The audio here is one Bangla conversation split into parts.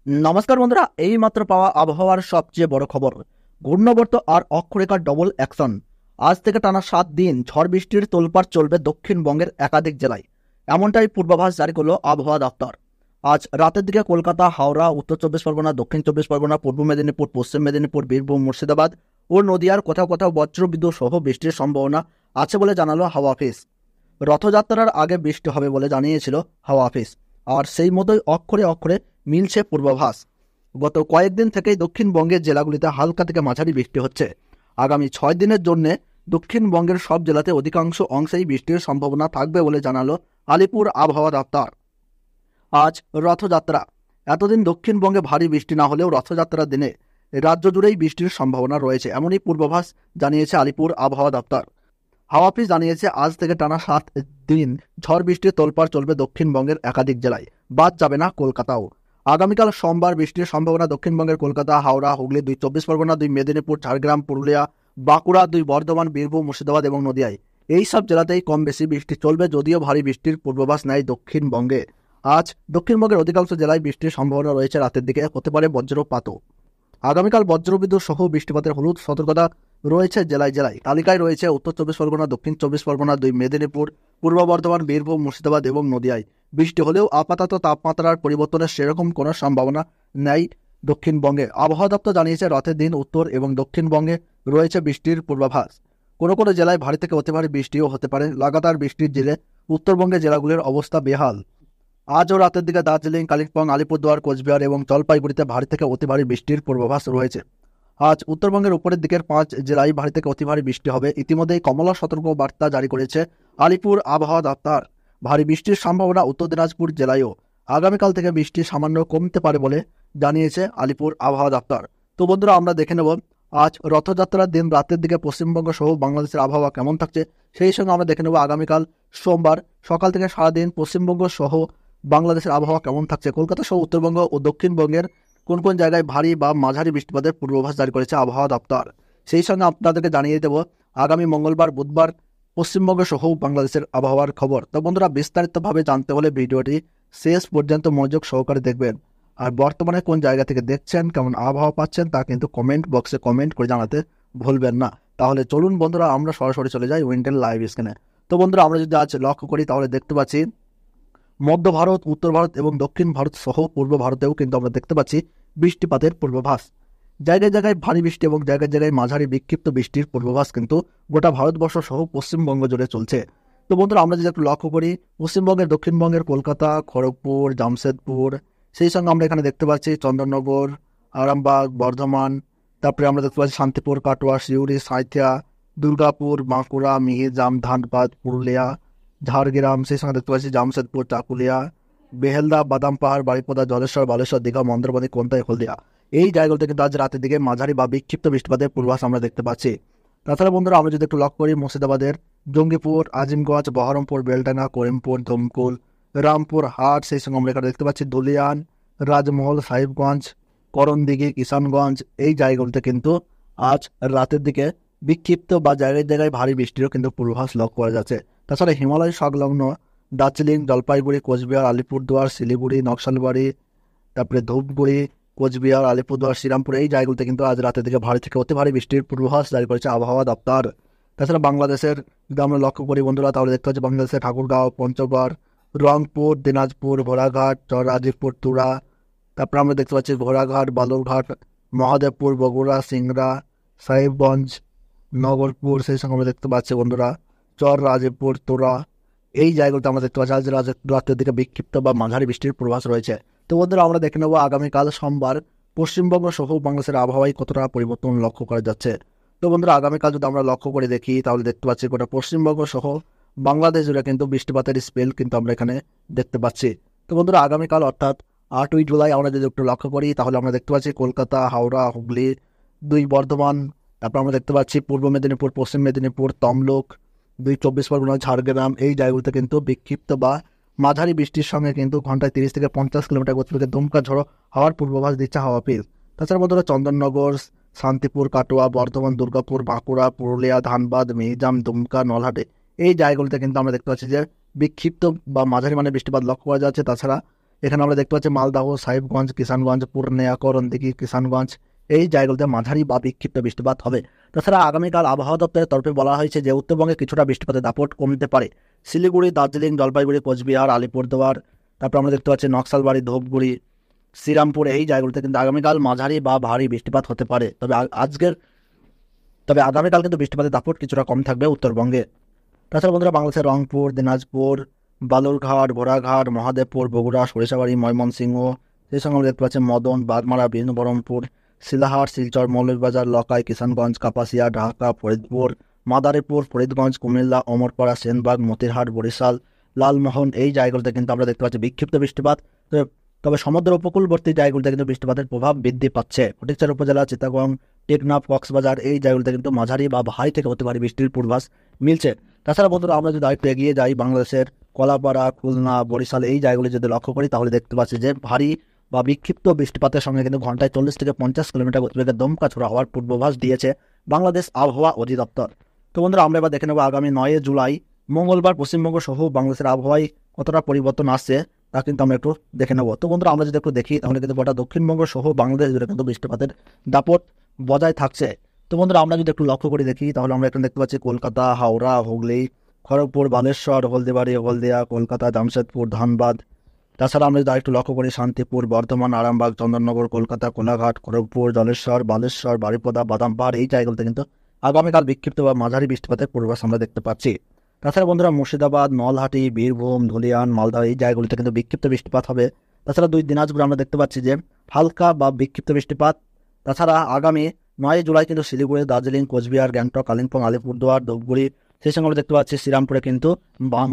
নমস্কার বন্ধুরা, এই মাত্র পাওয়া আবহাওয়ার সবচেয়ে বড় খবর। ঘূর্ণাবর্ত আর অক্ষরেখার ডবল অ্যাকশন। আজ থেকে টানা 7 দিন ঝড় বৃষ্টির তোলপাড় চলবে দক্ষিণবঙ্গের একাধিক জেলায়, এমনটাই পূর্বাভাস জারি করল আবহাওয়া দপ্তর। আজ রাতের দিকে কলকাতা, হাওড়া, উত্তর চব্বিশ পরগনা, দক্ষিণ চব্বিশ পরগনা, পূর্ব মেদিনীপুর, পশ্চিম মেদিনীপুর, বীরভূম, মুর্শিদাবাদ ও নদিয়ার কোথাও কোথাও বজ্রবিদ্যুৎ সহ বৃষ্টির সম্ভাবনা আছে বলে জানালো হাওয়া অফিস। রথযাত্রার আগে বৃষ্টি হবে বলে জানিয়েছিল হাওয়া অফিস, আর সেই মতোই অক্ষরে অক্ষরে মিলছে পূর্বাভাস। গত কয়েকদিন থেকেই দক্ষিণবঙ্গের জেলাগুলিতে হালকা থেকে মাঝারি বৃষ্টি হচ্ছে। আগামী 6 দিনের জন্য দক্ষিণবঙ্গের সব জেলাতে অধিকাংশ অংশেই বৃষ্টির সম্ভাবনা থাকবে বলে জানালো আলিপুর আবহাওয়া দপ্তর। আজ রথযাত্রা। এতদিন দক্ষিণবঙ্গে ভারী বৃষ্টি না হলেও রথযাত্রার দিনে রাজ্য জুড়েই বৃষ্টির সম্ভাবনা রয়েছে, এমনই পূর্বাভাস জানিয়েছে আলিপুর আবহাওয়া দপ্তর। হাওয়া অফিস জানিয়েছে আজ থেকে টানা 7 দিন ঝড় বৃষ্টির তোলপাড় চলবে দক্ষিণবঙ্গের একাধিক জেলায়, বাদ যাবে না কলকাতাও। আগামীকাল সোমবার বৃষ্টির সম্ভাবনা দক্ষিণবঙ্গের কলকাতা, হাওড়া, হুগলি, 2 চব্বিশ পরগনা, 2 মেদিনীপুর, ঝাড়গ্রাম, পুরুলিয়া, বাঁকুড়া, 2 বর্ধমান, বীরভূম, মুর্শিদাবাদ এবং নদিয়ায়। এই সব জেলাতেই কম বেশি বৃষ্টি চলবে, যদিও ভারী বৃষ্টির পূর্বাভাস নেয় দক্ষিণবঙ্গে। আজ দক্ষিণবঙ্গের অধিকাংশ জেলায় বৃষ্টির সম্ভাবনা রয়েছে, রাতের দিকে হতে পারে বজ্রপাতও। আগামীকাল বজ্রবিদ্যুৎ সহ বৃষ্টিপাতের হলুদ সতর্কতা রয়েছে জেলায় জেলায়। তালিকায় রয়েছে উত্তর চব্বিশ পরগনা, দক্ষিণ চব্বিশ পরগনা, 2 মেদিনীপুর, পূর্ব বর্ধমান, বীরভূম, মুর্শিদাবাদ এবং নদিয়ায়। বৃষ্টি হলেও আপাতত তাপমাত্রার পরিবর্তনের সেরকম কোনো সম্ভাবনা নেই দক্ষিণবঙ্গে। আবহাওয়া দপ্তর জানিয়েছে রাতের দিন উত্তর এবং দক্ষিণবঙ্গে রয়েছে বৃষ্টির পূর্বাভাস। কোনো কোনো জেলায় ভারী থেকে অতি ভারী বৃষ্টিও হতে পারে। লাগাতার বৃষ্টির জেরে উত্তরবঙ্গের জেলাগুলির অবস্থা বেহাল। আজও রাতের দিকে দার্জিলিং, কালিম্পং, আলিপুরদুয়ার, কোচবিহার এবং জলপাইগুড়িতে ভারী থেকে অতি ভারী বৃষ্টির পূর্বাভাস রয়েছে। আজ উত্তরবঙ্গের উপরের দিকের 5 জেলায় ভারী থেকে অতি ভারী বৃষ্টি হবে। ইতিমধ্যেই কমলা সতর্ক বার্তা জারি করেছে আলিপুর আবহাওয়া দপ্তর। ভারী বৃষ্টির সম্ভাবনা উত্তর দিনাজপুর জেলায়ও। আগামীকাল থেকে বৃষ্টি সামান্য কমতে পারে বলে জানিয়েছে আলিপুর আবহাওয়া দপ্তর। তো বন্ধুরা, আমরা দেখে নেব আজ রথযাত্রার দিন রাতের দিকে পশ্চিমবঙ্গ সহ বাংলাদেশের আবহাওয়া কেমন থাকছে। সেই সঙ্গে আমরা দেখে নেব আগামীকাল সোমবার সকাল থেকে সারাদিন পশ্চিমবঙ্গ সহ বাংলাদেশের আবহাওয়া কেমন থাকছে। কলকাতা সহ উত্তরবঙ্গ ও দক্ষিণবঙ্গের কোন কোন জায়গায় ভারী বা মাঝারি বৃষ্টিপাতের পূর্বাভাস জারি করেছে আবহাওয়া দপ্তর। সেই সঙ্গে আপনাদেরকে জানিয়ে দেব আগামী মঙ্গলবার, বুধবার পশ্চিমবঙ্গ সহ বাংলাদেশের আবহাওয়ার খবর। তো বন্ধুরা, বিস্তারিতভাবে জানতে হলে ভিডিওটি শেষ পর্যন্ত মনোযোগ সহকারে দেখবেন। আর বর্তমানে কোন জায়গা থেকে দেখছেন, কেমন আবহাওয়া পাচ্ছেন তা কিন্তু কমেন্ট বক্সে কমেন্ট করে জানাতে ভুলবেন না। তাহলে চলুন বন্ধুরা, আমরা সরাসরি চলে যাই উইন্টার লাইভ স্ক্রিনে। তো বন্ধুরা, আমরা যদি আজ লক্ষ্য করি তাহলে দেখতে পাচ্ছি মধ্য ভারত, উত্তর ভারত এবং দক্ষিণ ভারত সহ পূর্ব ভারতেও কিন্তু আমরা দেখতে পাচ্ছি বৃষ্টিপাতের পূর্বাভাস। জায়গায় জায়গায় ভারী বৃষ্টি এবং জায়গায় জায়গায় মাঝারি বিক্ষিপ্ত বৃষ্টির পূর্বাভাস কিন্তু গোটা ভারতবর্ষ সহ পশ্চিমবঙ্গ জুড়ে চলছে। তো বন্ধুরা, আমরা যদি একটু লক্ষ্য করি পশ্চিমবঙ্গের দক্ষিণবঙ্গের কলকাতা, খড়গপুর, জামশেদপুর, সেই সঙ্গে আমরা এখানে দেখতে পাচ্ছি চন্দননগর, আরামবাগ, বর্ধমান, তারপরে আমরা দেখতে পাচ্ছি শান্তিপুর, কাটোয়া, সিউড়ি, সাঁইথিয়া, দুর্গাপুর, বাঁকুড়া, মিহিরজাম, ধানবাদ, পুরুলিয়া, ঝাড়গ্রাম, সেই সঙ্গে দেখতে পাচ্ছি জামশেদপুর, চাকুলিয়া, বেহেলদা, বাদাম পাহাড়, বাড়িপদা, জলেশ্বর, বালেশ্বর, দীঘা, মন্দারমণি, কোন্তাই, হলদিয়া। এই জায়গাগুলোতে কিন্তু আজ রাতের দিকে মাঝারি বা বিক্ষিপ্ত বৃষ্টিপাতের পূর্বাভাস আমরা দেখতে পাচ্ছি। তাছাড়া বন্ধুরা, আমরা যদি একটু লক্ষ্য করি মুর্শিদাবাদের জঙ্গিপুর, আজিমগঞ্জ, বহরমপুর, বেলডাঙ্গা, করিমপুর, দমকুল, রামপুর হাট, সেই সঙ্গে আমরা এখানে দেখতে পাচ্ছি ধুলিয়ান, রাজমহল, সাহিবগঞ্জ, করণদিঘি, কিষানগঞ্জ, এই জায়গাগুলোতে কিন্তু আজ রাতের দিকে বিক্ষিপ্ত বা জায়গায় জায়গায় ভারী বৃষ্টিরও কিন্তু পূর্বাভাস লক্ষ্য করা যাচ্ছে। তাছাড়া হিমালয় সংলগ্ন দার্জিলিং, জলপাইগুড়ি, কোচবিহার, আলিপুরদুয়ার, শিলিগুড়ি, নকশালবাড়ি, তারপরে ধূপগুড়ি, কোচবিহার, আলিপুরদুয়ার, শ্রীরামপুর, এই জায়গাগুলোতে কিন্তু আজ রাতের দিকে ভারী থেকে অতি ভারী বৃষ্টির পূর্বাভাস জারি করেছে আবহাওয়া দপ্তর। তাছাড়া বাংলাদেশের যদি আমরা লক্ষ্য করি বন্ধুরা, তাহলে দেখতে পাচ্ছি বাংলাদেশের ঠাকুরগাঁও, পঞ্চগড়, রংপুর, দিনাজপুর, ভোলাঘাট, চররাজীবপুর, তুরা, তারপরে আমরা দেখতে পাচ্ছি ঘোড়াঘাট, বালুরঘাট, মহাদেবপুর, বগুড়া, সিংড়া, সাহেবগঞ্জ, নগরপুর, সেই সঙ্গে আমরা দেখতে পাচ্ছি বন্ধুরা চররাজীবপুর, তোরা, এই জায়গাগুলোতে আমরা দেখতে পাচ্ছি আজ রাতের দিকে বিক্ষিপ্ত বা মাঝারি বৃষ্টির পূর্বাভাস রয়েছে। তো বন্ধুরা, আমরা দেখে নেব আগামীকাল সোমবার পশ্চিমবঙ্গ সহ বাংলাদেশের আবহাওয়ায় কতটা পরিবর্তন লক্ষ্য করা যাচ্ছে। তো বন্ধুরা, আগামীকাল যদি আমরা লক্ষ্য করে দেখি তাহলে দেখতে পাচ্ছি গোটা পশ্চিমবঙ্গ সহ বাংলাদেশ জুড়ে কিন্তু বৃষ্টিপাতের স্পেল কিন্তু আমরা এখানে দেখতে পাচ্ছি। তো বন্ধুরা, আগামীকাল অর্থাৎ 8ই জুলাই আমরা যদি একটু লক্ষ্য করি তাহলে আমরা দেখতে পাচ্ছি কলকাতা, হাওড়া, হুগলি, 2 বর্ধমান, তারপর আমরা দেখতে পাচ্ছি পূর্ব মেদিনীপুর, পশ্চিম মেদিনীপুর, তমলুক, 2 চব্বিশ পরগনা, ঝাড়গ্রাম, এই জায়গাগুলোতে কিন্তু বিক্ষিপ্ত বা মাঝারি বৃষ্টির সঙ্গে কিন্তু ঘন্টায় 30 থেকে 50 কিলোমিটার গতিবেগে দমকা ঝড়ো হওয়ার পূর্বাভাস দিচ্ছে হাওয়া অফিস। তাছাড়া বন্ধুরা, চন্দননগর, শান্তিপুর, কাটোয়া, বর্ধমান, দুর্গাপুর, বাঁকুড়া, পুরুলিয়া, ধানবাদ, মিহিজাম, দুমকা, নলহাটে, এই জায়গাগুলোতে কিন্তু আমরা দেখতে পাচ্ছি যে বিক্ষিপ্ত বা মাঝারি মানের বৃষ্টিপাত লক্ষ্য করা যাচ্ছে। তাছাড়া এখানে আমরা দেখতে পাচ্ছি মালদহ, সাহিবগঞ্জ, কিষানগঞ্জ, পূর্ণিয়া, করণদিঘি, কিষানগঞ্জ এই জায়গাগুলোতে মাঝারি বা বিক্ষিপ্ত বৃষ্টিপাত হবে। তাছাড়া আগামীকাল আবহাওয়া দপ্তরের তরফে বলা হয়েছে যে উত্তরবঙ্গে কিছুটা বৃষ্টিপাতের দাপট কমতে পারে। শিলিগুড়ি, দার্জিলিং, জলপাইগুড়ি, কোচবিহার, আলিপুরদুয়ার, তারপর আমরা দেখতে পাচ্ছি নকশালবাড়ি, ধূপগুড়ি, শ্রীরামপুর এই জায়গাগুলোতে কিন্তু আগামীকাল মাঝারি বা ভারী বৃষ্টিপাত হতে পারে। তবে আগামীকাল কিন্তু বৃষ্টিপাতের দাপট কিছুটা কম থাকবে উত্তরবঙ্গে। তাছাড়া বন্ধুরা বাংলাদেশের রংপুর, দিনাজপুর, বালুরঘাট, ঘোড়াঘাট, মহাদেবপুর, বগুড়া, সরিষাবাড়ি, ময়মনসিংহ, সেই সঙ্গে আমরা দেখতে পাচ্ছি মদন, বাগমারা, বীরবরমপুর, শিলাহাট, শিলচর, মৌলভীবাজার, লকাই, কিষানগঞ্জ, কাপাসিয়া, ঢাকা, ফরিদপুর, মাদারীপুর, ফরিদগঞ্জ, কুমিল্লা, অমরপাড়া, সেনবাগ, মতিরহাট, বরিশাল, লালমোহন এই জায়গাগুলোতে কিন্তু আমরা দেখতে পাচ্ছি বিক্ষিপ্ত বৃষ্টিপাত। তবে সমুদ্র উপকূলবর্তী জায়গাগুলোতে কিন্তু বৃষ্টিপাতের প্রভাব বৃদ্ধি পাচ্ছে। ফটিকছড়ি উপজেলা, চিটাগং, টেকনাফ, কক্সবাজার এই জায়গাগুলোতে কিন্তু মাঝারি বা ভারী থেকে হতে পারে বৃষ্টির পূর্বাভাস মিলছে। তাছাড়া বন্ধুরা আমরা যদি আরেকটু এগিয়ে যাই, বাংলাদেশের কলাপাড়া, খুলনা, বরিশাল এই জায়গাগুলি যদি লক্ষ্য করি তাহলে দেখতে পাচ্ছি যে ভারী বা বিক্ষিপ্ত বৃষ্টিপাতের সঙ্গে কিন্তু ঘন্টায় 40 থেকে 50 কিলোমিটার গতিবেগে দমকা ঝোড়ো হওয়ার পূর্বাভাস দিয়েছে বাংলাদেশ আবহাওয়া অধিদপ্তর। তো বন্ধুরা আমরা এবার দেখে নেব আগামী 9 জুলাই মঙ্গলবার পশ্চিমবঙ্গ সহ বাংলাদেশের আবহাওয়ায় কতটা পরিবর্তন আসছে তা কিন্তু আমরা একটু দেখে নেব। তো বন্ধুরা আমরা যদি একটু দেখি তাহলে কিন্তু গোটা দক্ষিণবঙ্গ সহ বাংলাদেশ জুড়ে কিন্তু বৃষ্টিপাতের দাপট বজায় থাকছে। তো বন্ধুরা আমরা যদি একটু লক্ষ্য করে দেখি তাহলে আমরা এখানে দেখতে পাচ্ছি কলকাতা, হাওড়া, হুগলি, খড়গপুর, বালেশ্বর, হলদিবাড়ি, হলদিয়া, কলকাতা, জামশেদপুর, ধানবাদ। তাছাড়া আমরা যদি আরেকটু লক্ষ্য করি শান্তিপুর, বর্ধমান, আরামবাগ, চন্দননগর, কলকাতা, কোলাঘাট, খড়গপুর, জলেশ্বর, বালেশ্বর, বারিপদা, বাদামপাড় এই জায়গাগুলোতে কিন্তু আগামীকাল বিক্ষিপ্ত বা মাঝারি বৃষ্টিপাতের পূর্বাভাস আমরা দেখতে পাচ্ছি। তাছাড়া বন্ধুরা মুর্শিদাবাদ, নলহাটি, বীরভূম, ধুলিয়ান, মালদা এই জায়গাগুলিতে কিন্তু বিক্ষিপ্ত বৃষ্টিপাত হবে। তাছাড়া দিনাজপুরে আমরা দেখতে পাচ্ছি যে হালকা বা বিক্ষিপ্ত বৃষ্টিপাত। তাছাড়া আগামী 9 জুলাই কিন্তু শিলিগুড়ি, দার্জিলিং, কোচবিহার, গ্যাংটক, কালিম্পং, আলিপুরদুয়ার, ধূপগুড়ি সেই সঙ্গে আমরা দেখতে পাচ্ছি শ্রীরামপুরে কিন্তু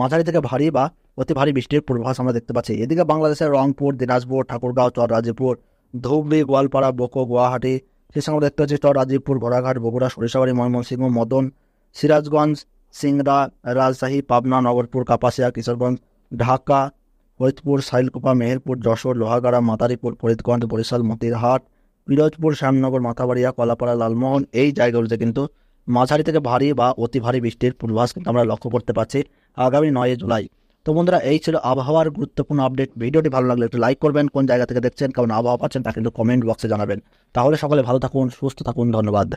মাঝারি থেকে ভারী বা অতি ভারী বৃষ্টির পূর্বাভাস আমরা দেখতে পাচ্ছি। এদিকে বাংলাদেশের রংপুর, দিনাজপুর, ঠাকুরগাঁও, চররাজিপুর, ধুবড়ি, গোয়ালপাড়া, বোকো, গুয়াহাটি সেই সঙ্গে আমরা দেখতে পাচ্ছি চররাজিপুর, ঘোড়াঘাট, বগুড়া, সরিষাবাড়ি, ময়মনসিংহ, মদন, সিরাজগঞ্জ, সিংড়া, রাজশাহী, পাবনা, নগরপুর, কাপাসিয়া, কিশোরগঞ্জ, ঢাকা, ফরিদপুর, সাইলকুপা, মেহেরপুর, যশোর, লোহাগাড়া, মাদারীপুর, ফরিদগঞ্জ, বরিশাল, মতিরহাট, পিরোজপুর, শ্যামনগর, মাথাবাড়িয়া, কলাপাড়া, লালমোহন এই জায়গাগুলোতে কিন্তু মাঝারি থেকে ভারী বা অতি ভারী বৃষ্টির পূর্বাভাস কিন্তু আমরা লক্ষ্য করতে পারছি আগামী 9 জুলাই। তো বন্ধুরা এই ছিল আবহাওয়ার গুরুত্বপূর্ণ আপডেট। ভিডিওটি ভালো লাগলে একটু লাইক করবেন, কোন জায়গা থেকে দেখছেন, কেমন আবহাওয়া পাচ্ছেন তা কিন্তু কমেন্ট বক্সে জানাবেন। তাহলে সকলে ভালো থাকুন, সুস্থ থাকুন, ধন্যবাদ।